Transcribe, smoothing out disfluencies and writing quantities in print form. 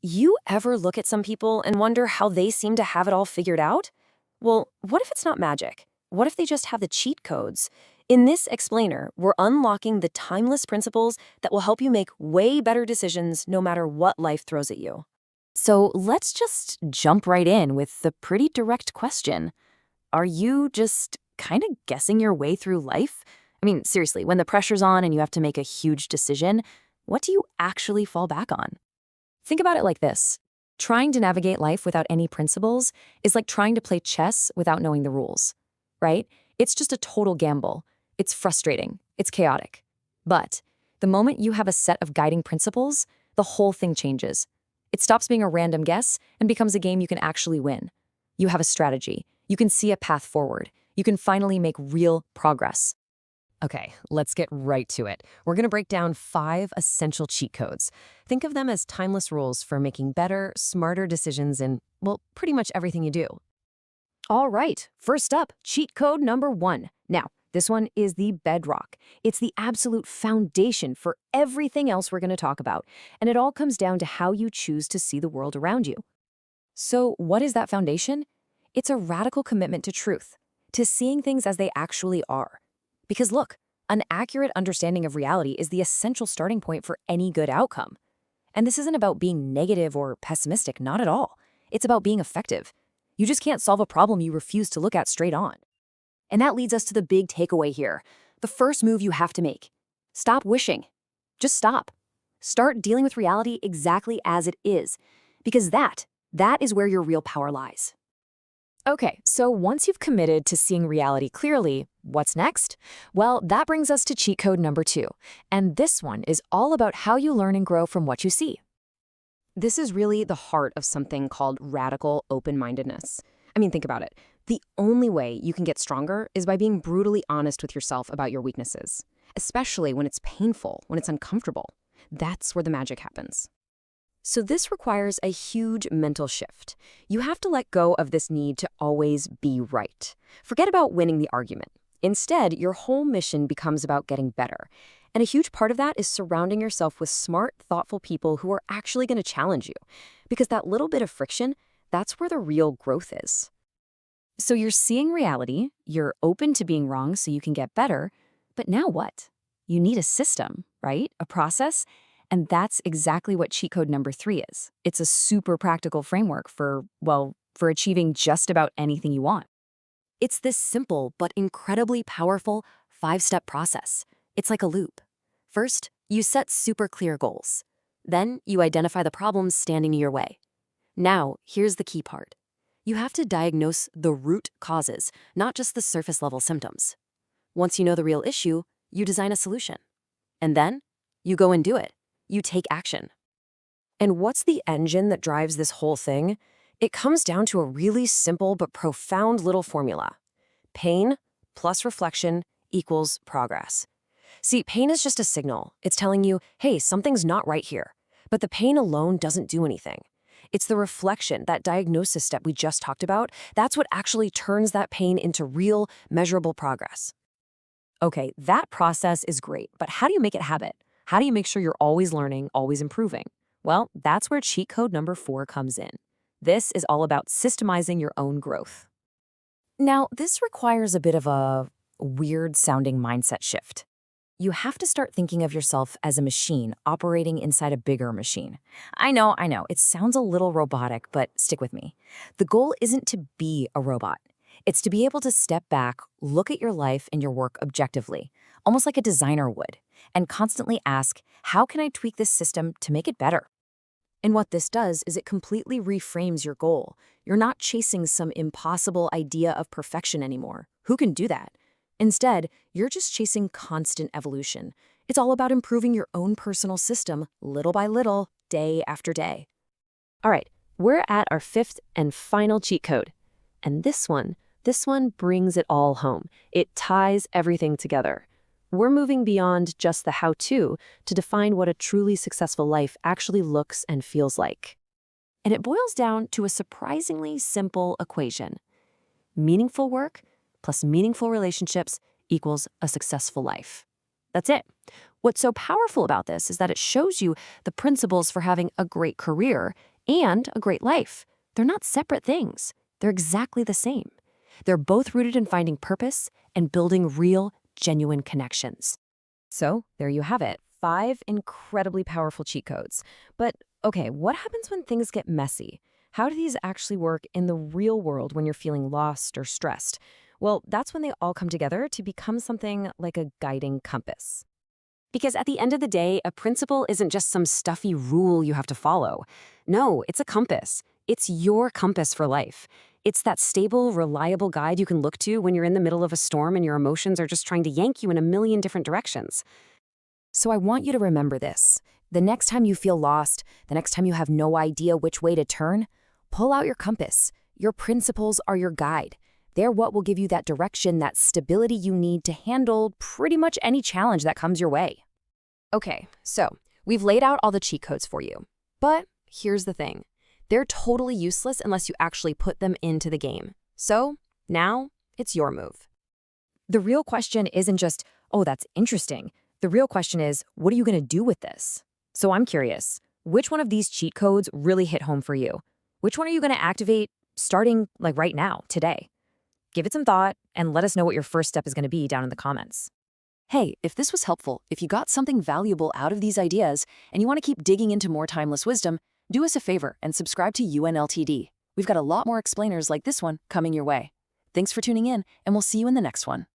You ever look at some people and wonder how they seem to have it all figured out? Well, what if it's not magic? What if they just have the cheat codes? In this explainer, we're unlocking the timeless principles that will help you make way better decisions no matter what life throws at you. So let's just jump right in with the pretty direct question. Are you just kind of guessing your way through life? I mean, seriously, when the pressure's on and you have to make a huge decision, what do you actually fall back on? Think about it like this. Trying to navigate life without any principles is like trying to play chess without knowing the rules, right? It's just a total gamble. It's frustrating. It's chaotic. But the moment you have a set of guiding principles, the whole thing changes. It stops being a random guess and becomes a game you can actually win. You have a strategy. You can see a path forward. You can finally make real progress. Okay, let's get right to it. We're going to break down 5 essential cheat codes. Think of them as timeless rules for making better, smarter decisions in, well, pretty much everything you do. All right, first up, cheat code number 1. Now, this one is the bedrock. It's the absolute foundation for everything else we're going to talk about, and it all comes down to how you choose to see the world around you. So, what is that foundation? It's a radical commitment to truth, to seeing things as they actually are. Because look, an accurate understanding of reality is the essential starting point for any good outcome. And this isn't about being negative or pessimistic, not at all. It's about being effective. You just can't solve a problem you refuse to look at straight on. And that leads us to the big takeaway here. The first move you have to make. Stop wishing. Just stop. Start dealing with reality exactly as it is. Because that is where your real power lies. Okay, so once you've committed to seeing reality clearly, what's next? Well, that brings us to cheat code number 2. And this one is all about how you learn and grow from what you see. This is really the heart of something called radical open-mindedness. I mean, think about it. The only way you can get stronger is by being brutally honest with yourself about your weaknesses, especially when it's painful, when it's uncomfortable. That's where the magic happens. So this requires a huge mental shift. You have to let go of this need to always be right. Forget about winning the argument. Instead, your whole mission becomes about getting better. And a huge part of that is surrounding yourself with smart, thoughtful people who are actually going to challenge you. Because that little bit of friction, that's where the real growth is. So you're seeing reality, you're open to being wrong so you can get better, but now what? You need a system, right? A process. And that's exactly what cheat code number 3 is. It's a super practical framework for achieving just about anything you want. It's this simple but incredibly powerful 5-step process. It's like a loop. First, you set super clear goals. Then you identify the problems standing in your way. Now, here's the key part. You have to diagnose the root causes, not just the surface level symptoms. Once you know the real issue, you design a solution. And then you go and do it. You take action. And what's the engine that drives this whole thing? It comes down to a really simple but profound little formula. Pain plus reflection equals progress. See, pain is just a signal. It's telling you, hey, something's not right here. But the pain alone doesn't do anything. It's the reflection, that diagnosis step we just talked about, that's what actually turns that pain into real, measurable progress. Okay, that process is great, but how do you make it habit? How do you make sure you're always learning, always improving? Well, that's where cheat code number 4 comes in. This is all about systemizing your own growth. Now, this requires a bit of a weird-sounding mindset shift. You have to start thinking of yourself as a machine operating inside a bigger machine. I know, it sounds a little robotic, but stick with me. The goal isn't to be a robot. It's to be able to step back, look at your life and your work objectively, almost like a designer would, and constantly ask, how can I tweak this system to make it better? And what this does is it completely reframes your goal. You're not chasing some impossible idea of perfection anymore. Who can do that? Instead, you're just chasing constant evolution. It's all about improving your own personal system little by little, day after day. All right, we're at our 5th and final cheat code. And this one brings it all home. It ties everything together. We're moving beyond just the how-to to define what a truly successful life actually looks and feels like. And it boils down to a surprisingly simple equation. Meaningful work plus meaningful relationships equals a successful life. That's it. What's so powerful about this is that it shows you the principles for having a great career and a great life. They're not separate things. They're exactly the same. They're both rooted in finding purpose and building real, genuine connections. So, there you have it. 5 incredibly powerful cheat codes. But, okay, what happens when things get messy? How do these actually work in the real world when you're feeling lost or stressed? Well, that's when they all come together to become something like a guiding compass. Because at the end of the day, a principle isn't just some stuffy rule you have to follow. No, it's a compass. It's your compass for life. It's that stable, reliable guide you can look to when you're in the middle of a storm and your emotions are just trying to yank you in a million different directions. So I want you to remember this. The next time you feel lost, the next time you have no idea which way to turn, pull out your compass. Your principles are your guide. They're what will give you that direction, that stability you need to handle pretty much any challenge that comes your way. Okay, so we've laid out all the cheat codes for you. But here's the thing. They're totally useless unless you actually put them into the game. So now it's your move. The real question isn't just, oh, that's interesting. The real question is, what are you going to do with this? So I'm curious, which one of these cheat codes really hit home for you? Which one are you going to activate starting like right now, today? Give it some thought and let us know what your first step is going to be down in the comments. Hey, if this was helpful, if you got something valuable out of these ideas, and you want to keep digging into more timeless wisdom, do us a favor and subscribe to UNLTD. We've got a lot more explainers like this one coming your way. Thanks for tuning in, and we'll see you in the next one.